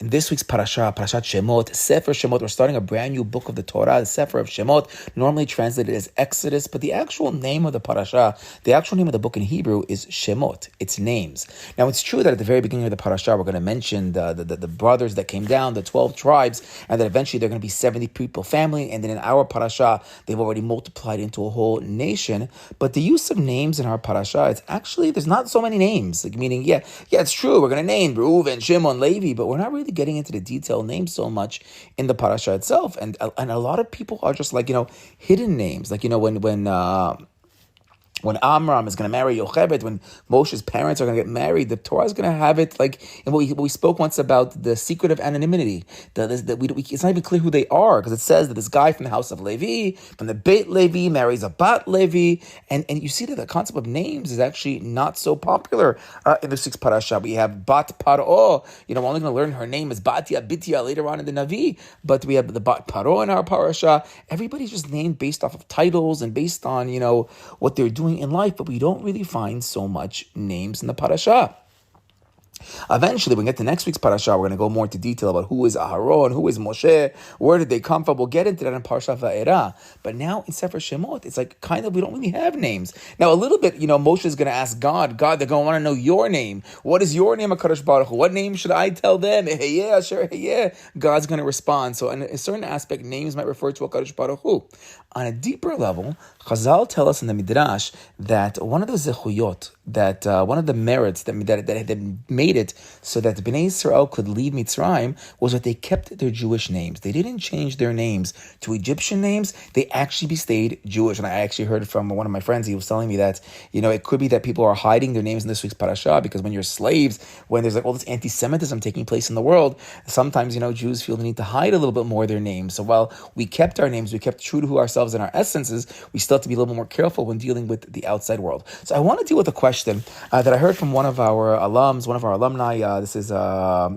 In this week's parasha, Parashat Shemot, Sefer Shemot, we're starting a brand new book of the Torah, the Sefer of Shemot, normally translated as Exodus, but the actual name of the parasha, the actual name of the book in Hebrew is Shemot. It's names. Now, it's true that at the very beginning of the parasha, we're going to mention the brothers that came down, the 12 tribes, and that eventually they're going to be 70 people family, and then in our parasha, they've already multiplied into a whole nation. But the use of names in our parasha, it's actually, there's not so many names. Like, meaning, yeah, it's true, we're going to name Reuven, Shimon, Levi, but we're not really getting into the detailed names so much in the parasha itself, and a lot of people are just like hidden names, like when Amram is going to marry Yocheved, when Moshe's parents are going to get married, the Torah is going to have it like, and what we spoke once about the secret of anonymity. It's not even clear who they are, because it says that this guy from the house of Levi, from the Beit Levi, marries a Bat Levi, and you see that the concept of names is actually not so popular in the sixth parasha. We have Bat Paro, we're only going to learn her name is Batia Bitia later on in the Navi, but we have the Bat Paro in our parasha. Everybody's just named based off of titles and based on, what they're doing in life, but we don't really find so much names in the parasha. Eventually, when we get to next week's parasha, we're going to go more into detail about who is Aharon, who is Moshe, where did they come from. We'll get into that in Parashat Va'era. But now in Sefer Shemot, it's like kind of, we don't really have names. Now, a little bit, Moshe is going to ask God, they're going to want to know your name. What is your name, HaKadosh Baruch Hu? What name should I tell them? God's going to respond. So in a certain aspect, names might refer to HaKadosh Baruch Hu. On a deeper level, Chazal tell us in the Midrash that one of the zechuyot, that one of the merits that made it so that Bnei Israel could leave Mitzrayim was that they kept their Jewish names. They didn't change their names to Egyptian names. They actually stayed Jewish. And I actually heard from one of my friends, he was telling me that, it could be that people are hiding their names in this week's parasha because when you're slaves, when there's like all this anti-Semitism taking place in the world, sometimes, Jews feel the need to hide a little bit more their names. So while we kept our names, we kept true to who ourselves and our essences, we still have to be a little bit more careful when dealing with the outside world. So I want to deal with a question that I heard from one of our alums, one of our alumni. This is an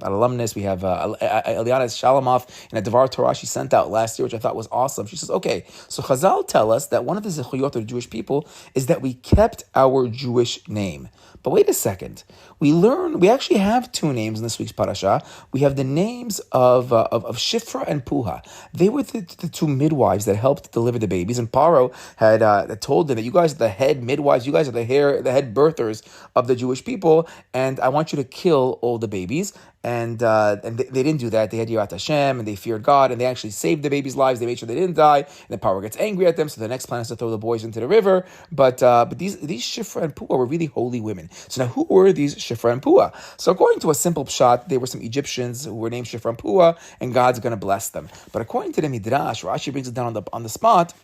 alumnus. We have Eliana Shalamoff in a dvar Torah she sent out last year, which I thought was awesome. She says, okay, so Chazal tell us that one of the zechuyot of the Jewish people is that we kept our Jewish name. But wait a second. We actually have two names in this week's parasha. We have the names of Shifra and Puah. They were the two midwives that helped deliver the babies, and Paro had told them that you guys are the head midwives, you guys are the head birthers of the Jewish people, and I want you to kill all the babies. And they didn't do that. They had Yirat Hashem, and they feared God, and they actually saved the babies' lives. They made sure they didn't die. And then Paro gets angry at them, so the next plan is to throw the boys into the river. But these Shifra and Puah were really holy women. So now, who were these Shifra and Puah? So according to a simple pshat, they were some Egyptians who were named Shifra and Puah, and God's going to bless them. But according to the Midrash, Rashi brings it down on the spot.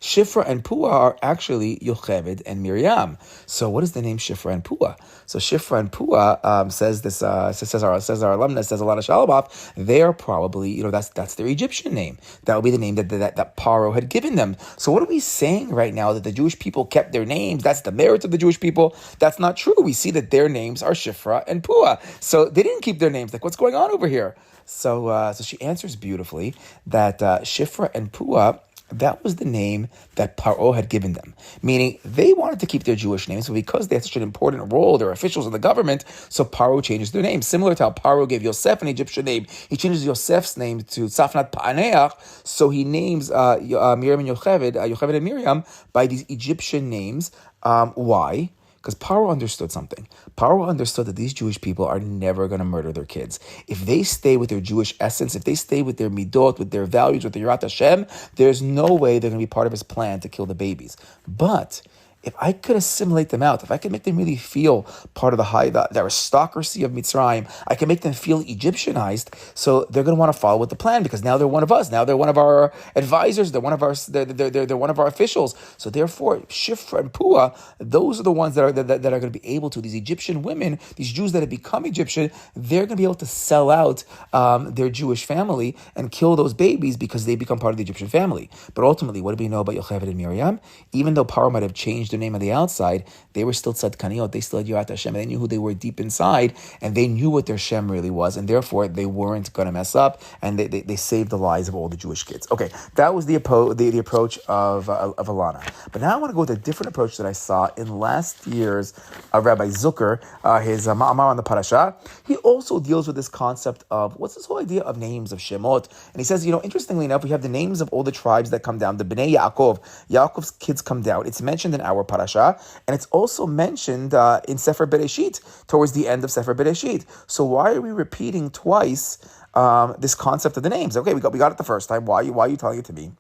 Shifra and Puah are actually Yocheved and Miriam. So what is the name Shifra and Puah? So Shifra and Puah says our alumnus, says a lot of Shalamoff, they are probably, that's their Egyptian name. That would be the name that Paro had given them. So what are we saying right now? That the Jewish people kept their names? That's the merit of the Jewish people? That's not true. We see that their names are Shifra and Puah. So they didn't keep their names. Like, what's going on over here? So she answers beautifully that Shifra and Puah, that was the name that Paro had given them. Meaning, they wanted to keep their Jewish names, but because they had such an important role, they're officials in the government, so Paro changes their name. Similar to how Paro gave Yosef an Egyptian name, he changes Yosef's name to Safnat Pa'aneach, so he names Miriam and Yocheved and Miriam by these Egyptian names. Why? Because Paro understood something. Paro understood that these Jewish people are never going to murder their kids. If they stay with their Jewish essence, if they stay with their midot, with their values, with their Yirat Hashem, there's no way they're going to be part of his plan to kill the babies. But if I could assimilate them out, if I could make them really feel part of the aristocracy of Mitzrayim, I can make them feel Egyptianized, so they're going to want to follow with the plan because now they're one of us. Now they're one of our advisors. They're one of our they're one of our officials. So therefore, Shifra and Puah, those are the ones that are going to be able to. These Egyptian women, these Jews that have become Egyptian, they're going to be able to sell out their Jewish family and kill those babies because they become part of the Egyptian family. But ultimately, what do we know about Yocheved and Miriam? Even though Paro might have changed their their name on the outside, they were still tzadkaniot, they still had Yirat Hashem, and they knew who they were deep inside, and they knew what their Shem really was, and therefore they weren't going to mess up, and they saved the lives of all the Jewish kids. Okay, that was the approach of Alana. But now I want to go with a different approach that I saw in last year's Rabbi Zucker, his Ma'amar on the parasha. He also deals with this concept of, what's this whole idea of names of Shemot? And he says, interestingly enough, we have the names of all the tribes that come down, the Bnei Yaakov. Yaakov's kids come down. It's mentioned in our parasha, and it's also mentioned in Sefer Bereshit, towards the end of Sefer Bereshit. So why are we repeating twice this concept of the names? Okay, we got it the first time. Why are you telling it to me?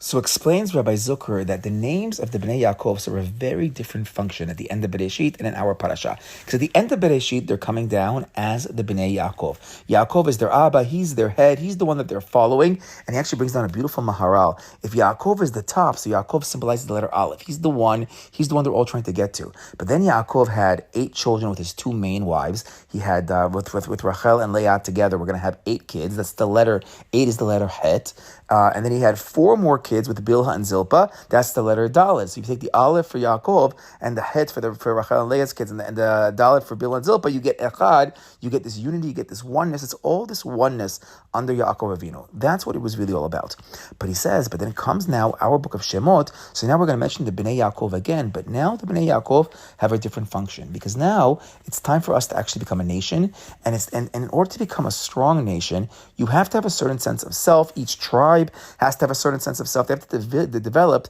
So explains Rabbi Zucker that the names of the Bnei Yaakov serve a very different function at the end of Bereshit and in our parasha. Because at the end of Bereshit, they're coming down as the Bnei Yaakov. Yaakov is their Abba, he's their head, he's the one that they're following, and he actually brings down a beautiful Maharal. If Yaakov is the top, so Yaakov symbolizes the letter Aleph. He's the one they're all trying to get to. But then Yaakov had 8 children with his 2 main wives. He had, with Rachel and Leah together, we're going to have 8 kids. That's the letter, 8 is the letter Het. And then he had 4 more kids with Bilhah and Zilpah. That's the letter Dalet. So you take the Aleph for Yaakov and the Het for Rachel and Leah's kids, and the Dalet for Bilhah and Zilpah. You get Echad. You get this unity. You get this oneness. It's all this oneness under Yaakov Avinu. That's what it was really all about. But he says, but then it comes now our book of Shemot. So now we're going to mention the Bnei Yaakov again. But now the Bnei Yaakov have a different function, because now it's time for us to actually become a nation. And in order to become a strong nation, you have to have a certain sense of self. Each tribe has to have a certain sense of self. They have to develop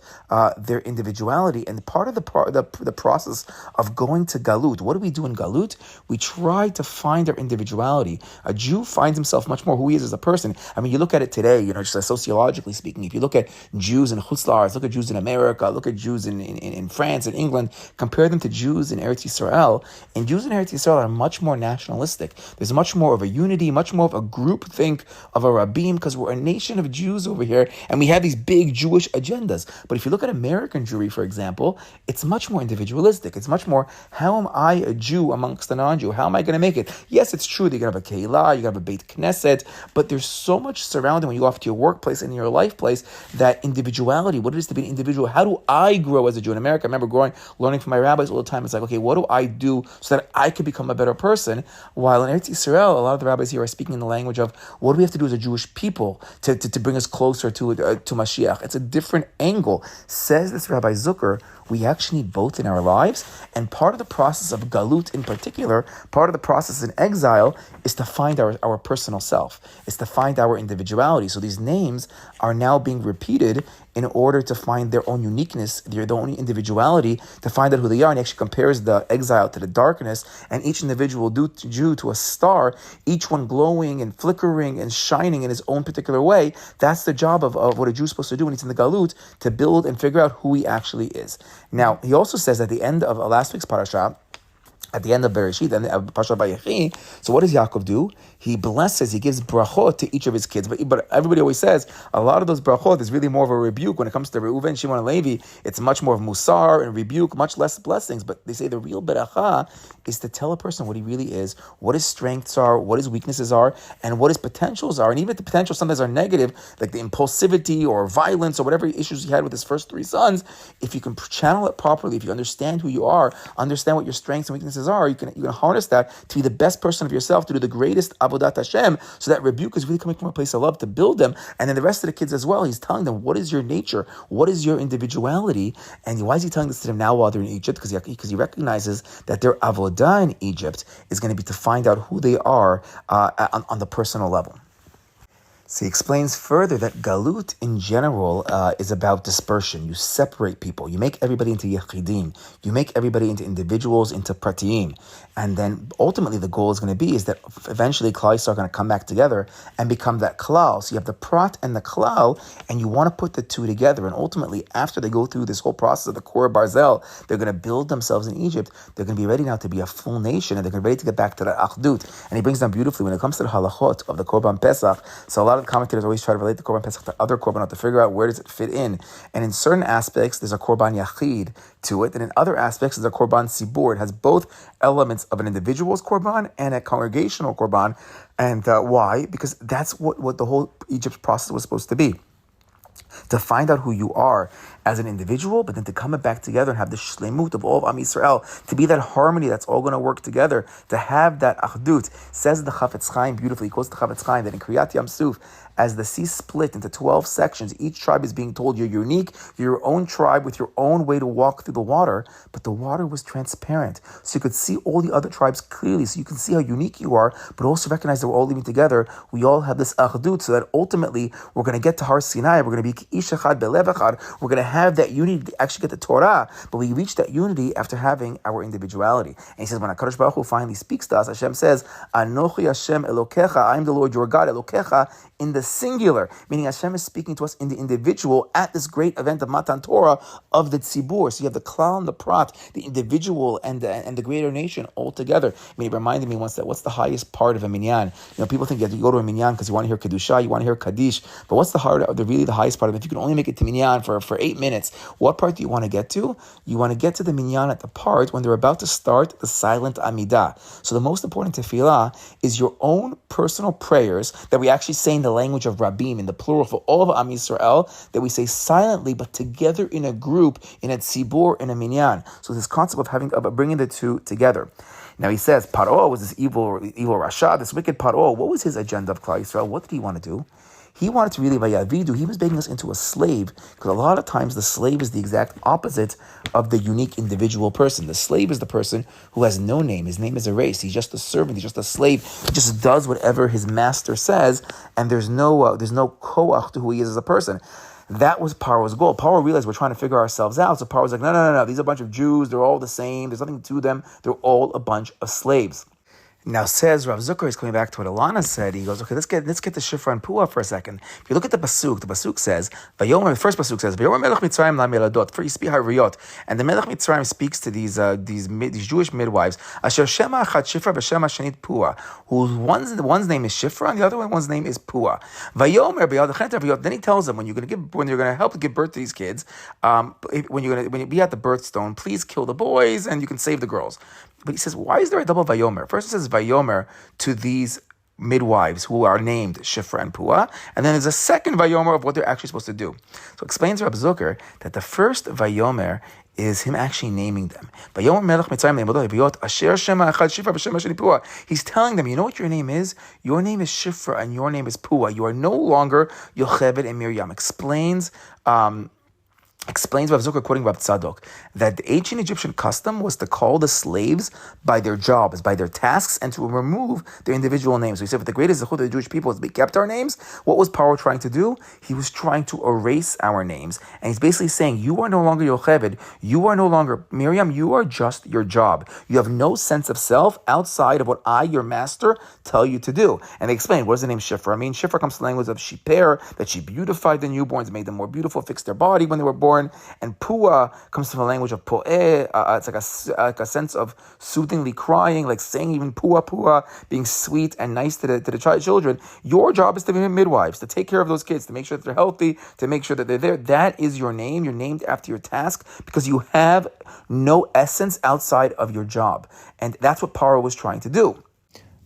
their individuality. And part of the process of going to Galut, what do we do in Galut? We try to find our individuality. A Jew finds himself much more who he is as a person. I mean, you look at it today, just sociologically speaking. If you look at Jews in Chutz La'aretz, look at Jews in America, look at Jews in France and England, compare them to Jews in Eretz Yisrael. And Jews in Eretz Yisrael are much more nationalistic. There's much more of a unity, much more of a group think of a rabbim, because we're a nation of Jews over here, and we have these big Jewish agendas. But if you look at American Jewry, for example, it's much more individualistic. It's much more, how am I a Jew amongst a non-Jew? How am I going to make it? Yes, it's true that you're going to have a Keilah, you're going to have a Beit Knesset, but there's so much surrounding when you go off to your workplace and your life place, that individuality, what it is to be an individual. How do I grow as a Jew? In America, I remember learning from my rabbis all the time. It's like, okay, what do I do so that I could become a better person? While in Eretz Yisrael, a lot of the rabbis here are speaking in the language of, what do we have to do as a Jewish people to bring us closer to Mashiach? It's a different angle. Says this Rabbi Zucker, we actually need both in our lives. And part of the process of Galut in particular, part of the process in exile, is to find our personal self. It's to find our individuality. So these names are now being repeated in order to find their own uniqueness, their own individuality, to find out who they are. And he actually compares the exile to the darkness, and each individual Jew to a star, each one glowing and flickering and shining in his own particular way. That's the job of what a Jew is supposed to do when he's in the Galut, to build and figure out who he actually is. Now, he also says at the end of last week's parasha, at the end of Bereshit and Parashat Vayechi, so what does Yaakov do? He blesses, he gives brachot to each of his kids. But everybody always says, a lot of those brachot is really more of a rebuke. When it comes to Reuven, Shimon, and Levi, it's much more of musar and rebuke, much less blessings. But they say the real beracha is to tell a person what he really is, what his strengths are, what his weaknesses are, and what his potentials are. And even if the potentials sometimes are negative, like the impulsivity or violence or whatever issues he had with his first 3 sons, if you can channel it properly, if you understand who you are, understand what your strengths and weaknesses are, you can harness that to be the best person of yourself, to do the greatest avodat Hashem. So that rebuke is really coming from a place of love to build them. And then the rest of the kids as well, he's telling them, what is your nature? What is your individuality? And why is he telling this to them now while they're in Egypt? Because he recognizes that their avodah in Egypt is going to be to find out who they are on the personal level. So he explains further that Galut in general is about dispersion. You separate people. You make everybody into Yechidim. You make everybody into individuals, into Pratiyim. And then ultimately the goal is going to be is that eventually Klal Yisrael are going to come back together and become that Klal. So you have the Prat and the Klal, and you want to put the two together. And ultimately, after they go through this whole process of the Kor Barzel, they're going to build themselves in Egypt. They're going to be ready now to be a full nation, and they're going to be ready to get back to that Achdut. And he brings down beautifully when it comes to the halachot of the Korban Pesach. So a lot of the commentators always try to relate the Korban Pesach to other Korbanot to figure out where does it fit in. And in certain aspects, there's a Korban Yachid to it, and in other aspects, there's a Korban Sibur. It has both elements of an individual's Korban and a congregational Korban. And why? Because that's what the whole Egypt process was supposed to be. To find out who you are. as an individual, but then to come back together and have the shlemut of all of Am Yisrael, to be that harmony that's all going to work together, to have that achdut. Says the Chafetz Chaim beautifully, he quotes the Chafetz Chaim that in Kriyat Yam Suf, as the sea split into 12 sections, each tribe is being told you're unique, you're your own tribe with your own way to walk through the water, but the water was transparent. So you could see all the other tribes clearly, so you can see how unique you are, but also recognize that we're all living together. We all have this achdut, so that ultimately we're going to get to Har Sinai, we're going to be ish echad belev echad, we're going to have that unity to actually get the Torah, but we reach that unity after having our individuality. And he says, when HaKadosh Baruch Hu finally speaks to us, Hashem says, Anochi Hashem Elokecha, I am the Lord your God, Elokecha, in the singular, meaning Hashem is speaking to us in the individual at this great event of Matan Torah of the Tzibur. So you have the Klal and the Prat, the individual and the greater nation all together. I mean, it reminded me once that what's the highest part of a minyan? People think that you go to a minyan because you want to hear Kedusha, you want to hear Kaddish, but what's the highest part of it? If you can only make it to minyan for 8 minutes, what part do you want to get to? You want to get to the minyan at the part when they're about to start the silent Amidah. So the most important tefillah is your own personal prayers that we actually say in the language of Rabbim, in the plural for all of Am Yisrael, that we say silently but together in a group, in a tzibur, in a minyan. So this concept of bringing the two together. Now he says, Paro was this evil Rasha, this wicked Paro. What was his agenda of Klal Yisrael? What did he want to do? He wanted to really, he was making us into a slave, because a lot of times the slave is the exact opposite of the unique individual person. The slave is the person who has no name. His name is erased. He's just a servant. He's just a slave. He just does whatever his master says, and there's no koach to who he is as a person. That was Paro's goal. Paro realized we're trying to figure ourselves out. So Paro was like, no. These are a bunch of Jews. They're all the same. There's nothing to them. They're all a bunch of slaves. Now says Rav Zucker is coming back to what Alana said. He goes, okay, let's get to Shifra and Puah for a second. If you look at the pasuk says, Vayomer. The first pasuk says, Vayomer Melech Mitzrayim LaMeladot. For Yispi Hariyot, and the Melech Mitzrayim speaks to these Jewish midwives. Asher Shema Achad Shifra v'Shema Shenit Puah. One's name is Shifra and the other one's name is Puah. Vayomer B'Yadachet Hariyot. Then he tells them when you're going to help give birth to these kids, when you be at the birthstone, please kill the boys and you can save the girls. But he says, why is there a double Vayomer? First it says Vayomer to these midwives who are named Shifra and Puah, and then there's a second Vayomer of what they're actually supposed to do. So explains Rab Zucker that the first Vayomer is him actually naming them. He's telling them, you know what your name is? Your name is Shifra and your name is Puah. You are no longer Yocheved and Miriam. Explains Rav Zucker, quoting Rav Tzadok, that the ancient Egyptian custom was to call the slaves by their jobs, by their tasks, and to remove their individual names. So he said, but the greatest zechut of the Jewish people is we kept our names. What was Paro trying to do? He was trying to erase our names. And he's basically saying, you are no longer Yocheved, you are no longer Miriam, you are just your job. You have no sense of self outside of what I, your master, tell you to do. And they explain, what does the name Shifra mean? Shifra comes from the language of Shiper, that she beautified the newborns, made them more beautiful, fixed their body when they were born. And Puah comes from the language of Po'eh. It's like a sense of soothingly crying, like saying even Puah, Puah, being sweet and nice to the children. Your job is to be midwives, to take care of those kids, to make sure that they're healthy, to make sure that they're there. That is your name. You're named after your task because you have no essence outside of your job. And that's what Paro was trying to do.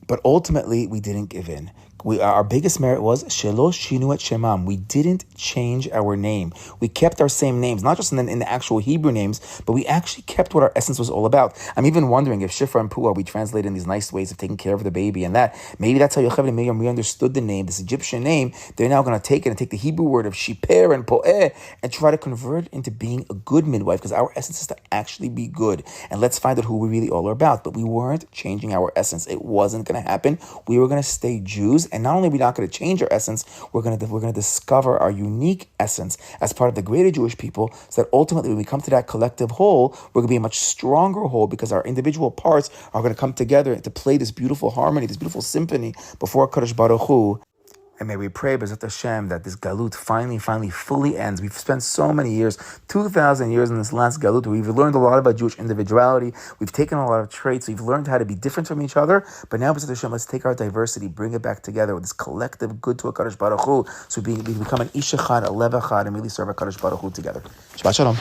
But ultimately, we didn't give in. Our biggest merit was Shelo Shinu et Shemam. We didn't change our name. We kept our same names, not just in the actual Hebrew names, but we actually kept what our essence was all about. I'm even wondering if Shifra and Puah we translate in these nice ways of taking care of the baby, and that maybe that's how Yocheved and Miriam understood the name, this Egyptian name. They're now going to take it and take the Hebrew word of Shiper and Po'eh and try to convert it into being a good midwife, because our essence is to actually be good. And let's find out who we really all are about. But we weren't changing our essence. It wasn't going to happen. We were going to stay Jews. And not only are we not going to change our essence, we're going to discover our unique essence as part of the greater Jewish people, so that ultimately when we come to that collective whole, we're going to be a much stronger whole, because our individual parts are going to come together to play this beautiful harmony, this beautiful symphony before Kadosh Baruch Hu. And may we pray, B'ezrat Hashem, that this galut finally fully ends. We've spent so many years, 2,000 years in this last galut. We've learned a lot about Jewish individuality. We've taken a lot of traits. We've learned how to be different from each other. But now, B'ezrat Hashem, let's take our diversity, bring it back together with this collective good to a Kadosh Baruch Hu. So we become an Ish Echad, a Lev Echad, and really serve a Kadosh Baruch Hu together. Shabbat Shalom.